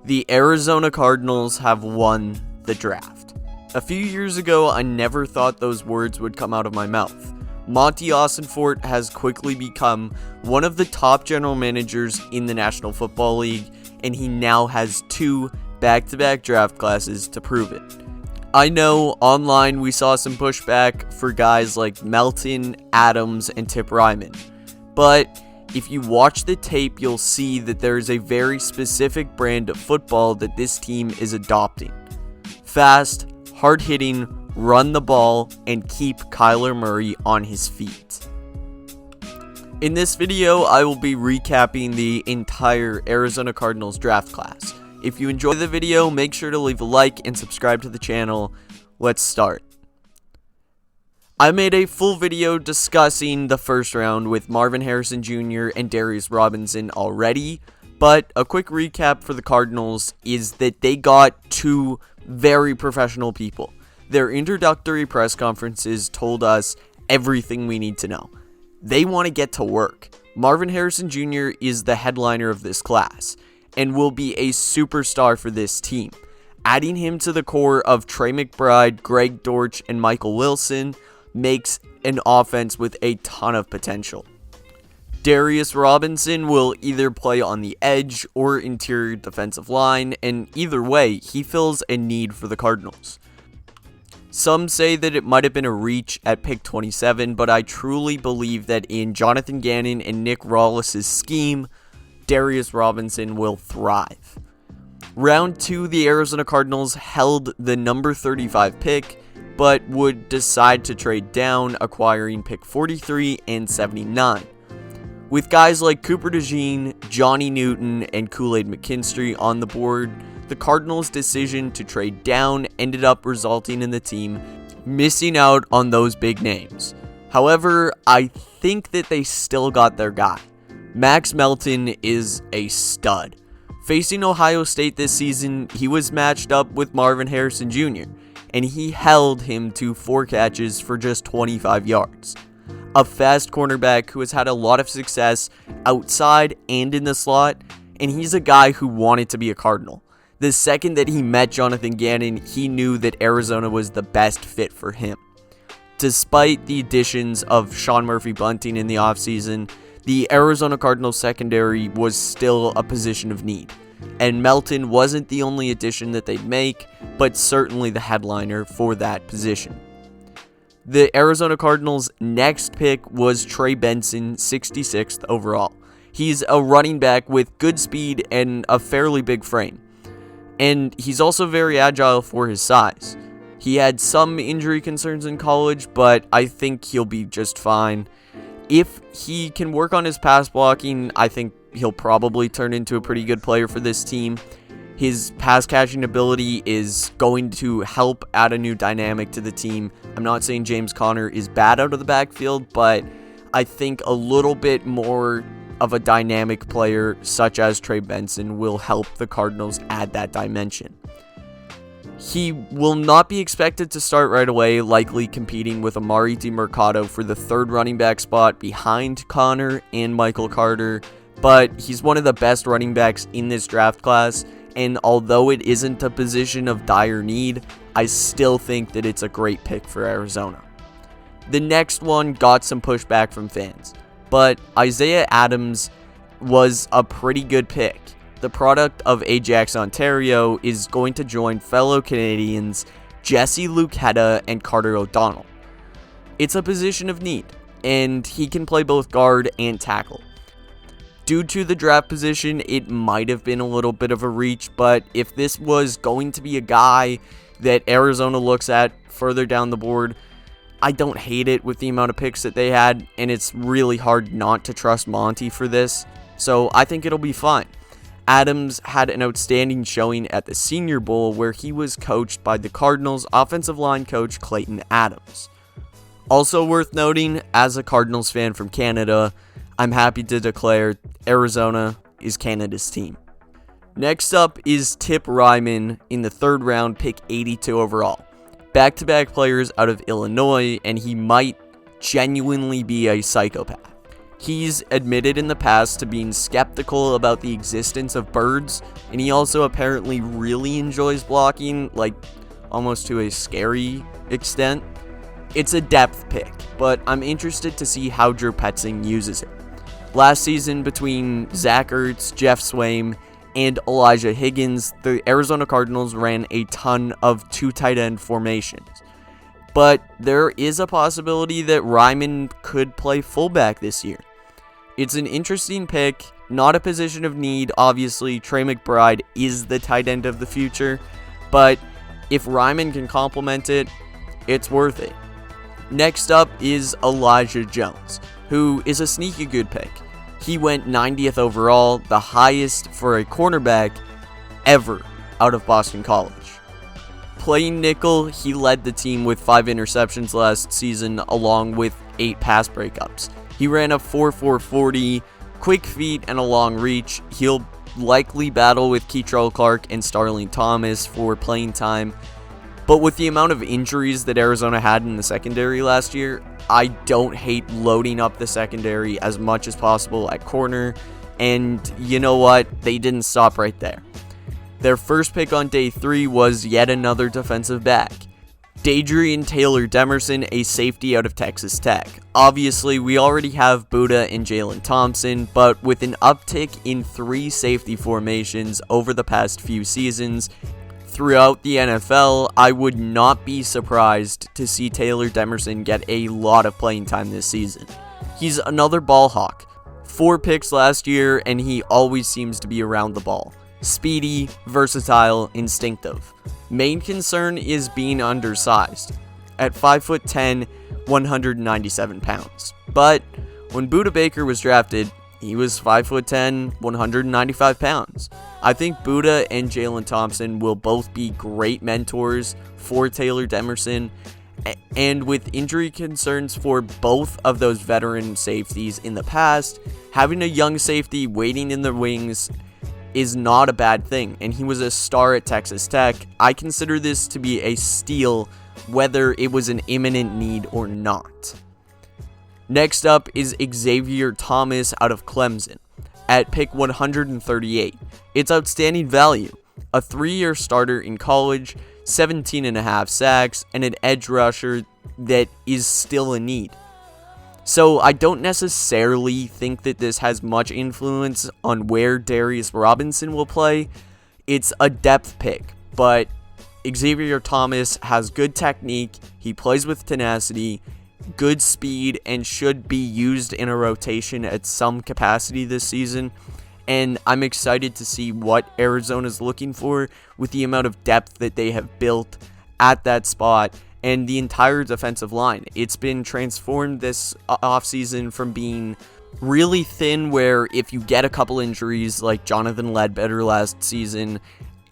The Arizona Cardinals have won the draft. A few years ago, I never thought those words would come out of my mouth. Monti has quickly become one of the top general managers in the National Football League, and he now has 2 back-to-back draft classes to prove it. I know online we saw some pushback for guys like Melton, Adams, and Tip Ryman, but if you watch the tape, you'll see that there is a very specific brand of football that this team is adopting. Fast, hard-hitting, run the ball, and keep Kyler Murray on his feet. In this video, I will be recapping the entire Arizona Cardinals draft class. If you enjoy the video, make sure to leave a like and subscribe to the channel. Let's start. I made a full video discussing the first round with Marvin Harrison Jr. and Darius Robinson already, but a quick recap for the Cardinals is that they got 2 very professional people. Their introductory press conferences told us everything we need to know. They want to get to work. Marvin Harrison Jr. is the headliner of this class and will be a superstar for this team. Adding him to the core of Trey McBride, Greg Dortch, and Michael Wilson makes an offense with a ton of potential. Darius Robinson will either play on the edge or interior defensive line, and either way, he fills a need for the Cardinals. Some say that it might have been a reach at pick 27, but I truly believe that in Jonathan Gannon and Nick Rawlins' scheme, Darius Robinson will thrive. Round 2, the Arizona Cardinals held the number 35 pick, but would decide to trade down, acquiring pick 43 and 79. With guys like Cooper DeJean, Johnny Newton, and Kool-Aid McKinstry on the board, the Cardinals' decision to trade down ended up resulting in the team missing out on those big names. However, I think that they still got their guy. Max Melton is a stud. Facing Ohio State this season, he was matched up with Marvin Harrison Jr., and he held him to 4 catches for just 25 yards. A fast cornerback who has had a lot of success outside and in the slot, and he's a guy who wanted to be a Cardinal. The second that he met Jonathan Gannon, he knew that Arizona was the best fit for him. Despite the additions of Sean Murphy-Bunting in the offseason, the Arizona Cardinals secondary was still a position of need, and Melton wasn't the only addition that they'd make, but certainly the headliner for that position. The Arizona Cardinals' next pick was Trey Benson, 66th overall. He's a running back with good speed and a fairly big frame, and he's also very agile for his size. He had some injury concerns in college, but I think he'll be just fine. If he can work on his pass blocking, I think he'll probably turn into a pretty good player for this team. His pass catching ability is going to help add a new dynamic to the team. I'm not saying James Conner is bad out of the backfield, but I think a little bit more of a dynamic player such as Trey Benson will help the Cardinals add that dimension. He will not be expected to start right away, likely competing with Amari DiMercato for the 3rd running back spot behind Conner and Michael Carter, but he's one of the best running backs in this draft class, and although it isn't a position of dire need, I still think that it's a great pick for Arizona. The next one got some pushback from fans, but Isaiah Adams was a pretty good pick. The product of Ajax, Ontario, is going to join fellow Canadians Jesse Luketa and Carter O'Donnell. It's a position of need, and he can play both guard and tackle. Due to the draft position, it might have been a little bit of a reach, but if this was going to be a guy that Arizona looks at further down the board, I don't hate it with the amount of picks that they had, and it's really hard not to trust Monti for this, so I think it'll be fine. Adams had an outstanding showing at the Senior Bowl where he was coached by the Cardinals offensive line coach Clayton Adams. Also worth noting, as a Cardinals fan from Canada, I'm happy to declare Arizona is Canada's team. Next up is Tip Ryman in the 3rd round, pick 82 overall. Back-to-back players out of Illinois, and he might genuinely be a psychopath. He's admitted in the past to being skeptical about the existence of birds, and he also apparently really enjoys blocking, like almost to a scary extent. It's a depth pick, but I'm interested to see how Drew Petzing uses it. Last season, between Zach Ertz, Jeff Swaim, and Elijah Higgins, the Arizona Cardinals ran a ton of two tight end formations. But there is a possibility that Ryman could play fullback this year. It's an interesting pick, not a position of need. Obviously, Trey McBride is the tight end of the future, but if Ryman can complement it, it's worth it. Next up is Elijah Jones, who is a sneaky good pick. He went 90th overall, the highest for a cornerback ever out of Boston College. Playing nickel, he led the team with 5 interceptions last season, along with 8 pass breakups. He ran a 4.4 40, quick feet, and a long reach. He'll likely battle with Keitrell Clark and Starling Thomas for playing time. But with the amount of injuries that Arizona had in the secondary last year, I don't hate loading up the secondary as much as possible at corner. And you know what? They didn't stop right there. Their first pick on day 3 was yet another defensive back. Dadrian Taylor Demerson, a safety out of Texas Tech. Obviously, we already have Buddha and Jalen Thompson, but with an uptick in 3 safety formations over the past few seasons throughout the NFL, I would not be surprised to see Taylor Demerson get a lot of playing time this season. He's another ball hawk. 4 picks last year, and he always seems to be around the ball. Speedy, versatile, instinctive. Main concern is being undersized, at 5'10", 197 pounds. But when Buddha Baker was drafted, he was 5'10", 195 pounds. I think Buddha and Jalen Thompson will both be great mentors for Taylor Demerson, and with injury concerns for both of those veteran safeties in the past, having a young safety waiting in the wings is not a bad thing, and he was a star at Texas Tech. I consider this to be a steal, whether it was an imminent need or not. Next up is Xavier Thomas out of Clemson at pick 138. It's outstanding value. A 3-year starter in college, 17.5 sacks, and an edge rusher that is still a need. So I don't necessarily think that this has much influence on where Darius Robinson will play. It's a depth pick, but Xavier Thomas has good technique, he plays with tenacity, good speed, and should be used in a rotation at some capacity this season. And I'm excited to see what Arizona's looking for with the amount of depth that they have built at that spot and the entire defensive line. It's been transformed this offseason from being really thin, where if you get a couple injuries like Jonathan Ledbetter last season,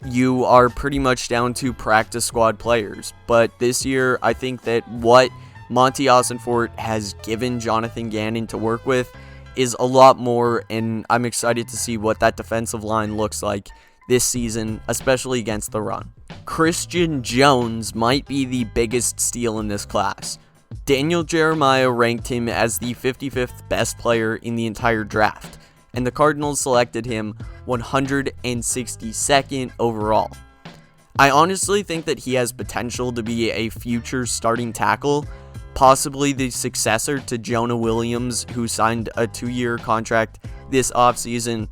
you are pretty much down to practice squad players. But this year, I think that what Monti Ossenfort has given Jonathan Gannon to work with is a lot more, and I'm excited to see what that defensive line looks like this season, especially against the run. Christian Jones might be the biggest steal in this class. Daniel Jeremiah ranked him as the 55th best player in the entire draft, and the Cardinals selected him 162nd overall. I honestly think that he has potential to be a future starting tackle, possibly the successor to Jonah Williams, who signed a 2-year contract this offseason.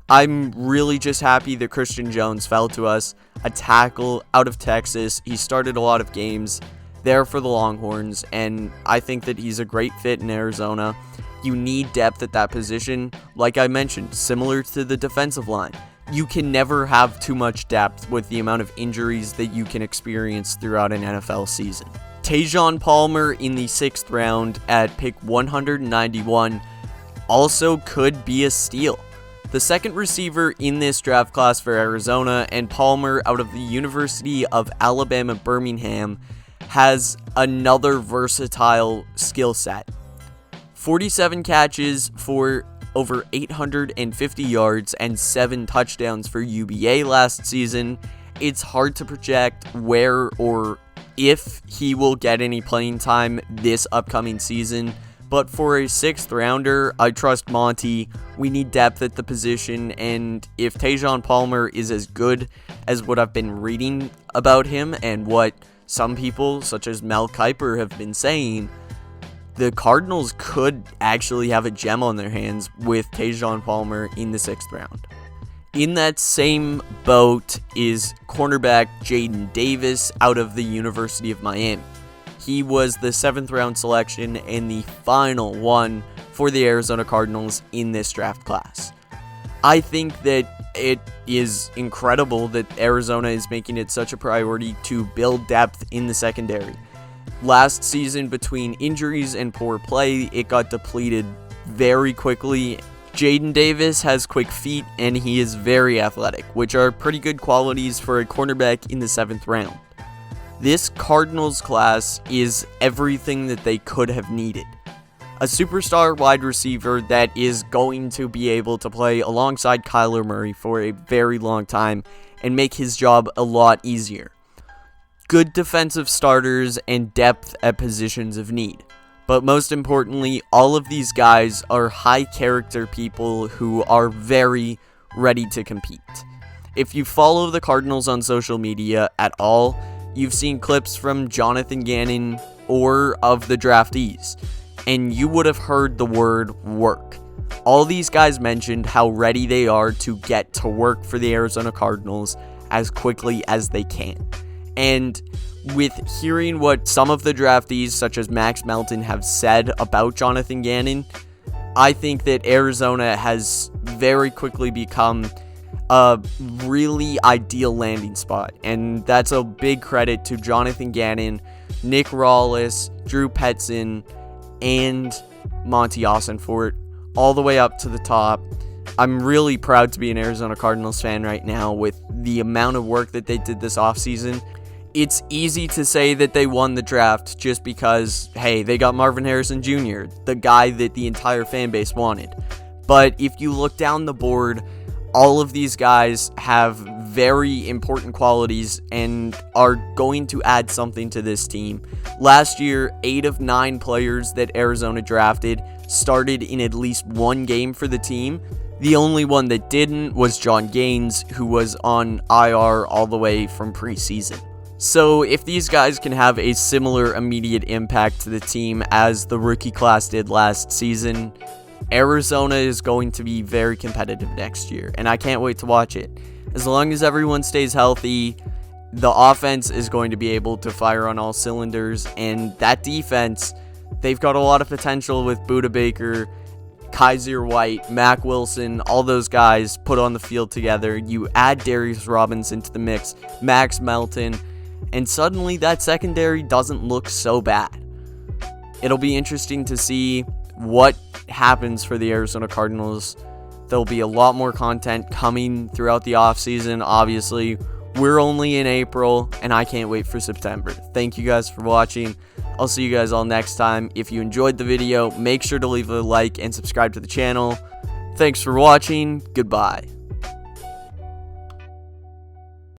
I'm really just happy that Christian Jones fell to us, a tackle out of Texas. He started a lot of games there for the Longhorns, and I think that he's a great fit in Arizona. You need depth at that position, like I mentioned, similar to the defensive line. You can never have too much depth with the amount of injuries that you can experience throughout an NFL season. Tajon Palmer in the 6th round at pick 191 also could be a steal. The second receiver in this draft class for Arizona, and Palmer out of the University of Alabama Birmingham has another versatile skill set. 47 catches for over 850 yards and 7 touchdowns for UBA last season. It's hard to project where or if he will get any playing time this upcoming season, But for a 6th rounder, I trust Monti. We need depth at the position, and if Tajon Palmer is as good as what I've been reading about him and what some people, such as Mel Kiper, have been saying, the Cardinals could actually have a gem on their hands with Tajon Palmer in the 6th round. In that same boat is cornerback Jaden Davis out of the University of Miami. He was the 7th round selection and the final one for the Arizona Cardinals in this draft class. I think that it is incredible that Arizona is making it such a priority to build depth in the secondary. Last season, between injuries and poor play, it got depleted very quickly. Jaden Davis has quick feet and he is very athletic, which are pretty good qualities for a cornerback in the 7th round. This Cardinals class is everything that they could have needed. A superstar wide receiver that is going to be able to play alongside Kyler Murray for a very long time and make his job a lot easier. Good defensive starters and depth at positions of need. But most importantly, all of these guys are high character people who are very ready to compete. If you follow the Cardinals on social media at all, you've seen clips from Jonathan Gannon or of the draftees, and you would have heard the word work. All these guys mentioned how ready they are to get to work for the Arizona Cardinals as quickly as they can. And with hearing what some of the draftees, such as Max Melton, have said about Jonathan Gannon, I think that Arizona has very quickly become a really ideal landing spot. And that's a big credit to Jonathan Gannon, Nick Rawlis, Drew Petzing, and Monti Ossenfort, all the way up to the top. I'm really proud to be an Arizona Cardinals fan right now with the amount of work that they did this offseason. It's easy to say that they won the draft just because, hey, they got Marvin Harrison Jr., the guy that the entire fan base wanted. But if you look down the board, all of these guys have very important qualities and are going to add something to this team. Last year, 8 of 9 players that Arizona drafted started in at least one game for the team. The only one that didn't was John Gaines, who was on IR all the way from preseason. So if these guys can have a similar immediate impact to the team as the rookie class did last season, Arizona is going to be very competitive next year, and I can't wait to watch it. As long as everyone stays healthy, the offense is going to be able to fire on all cylinders, and that defense, they've got a lot of potential with Budda Baker, Kaiser White, Mac Wilson, all those guys put on the field together. You add Darius Robinson to the mix, Max Melton, and suddenly that secondary doesn't look so bad. It'll be interesting to see what happens for the Arizona Cardinals. There'll be a lot more content coming throughout the offseason. Obviously, we're only in April, and I can't wait for September. Thank you guys for watching. I'll see you guys all next time. If you enjoyed the video, make sure to leave a like and subscribe to the channel. Thanks for watching. Goodbye.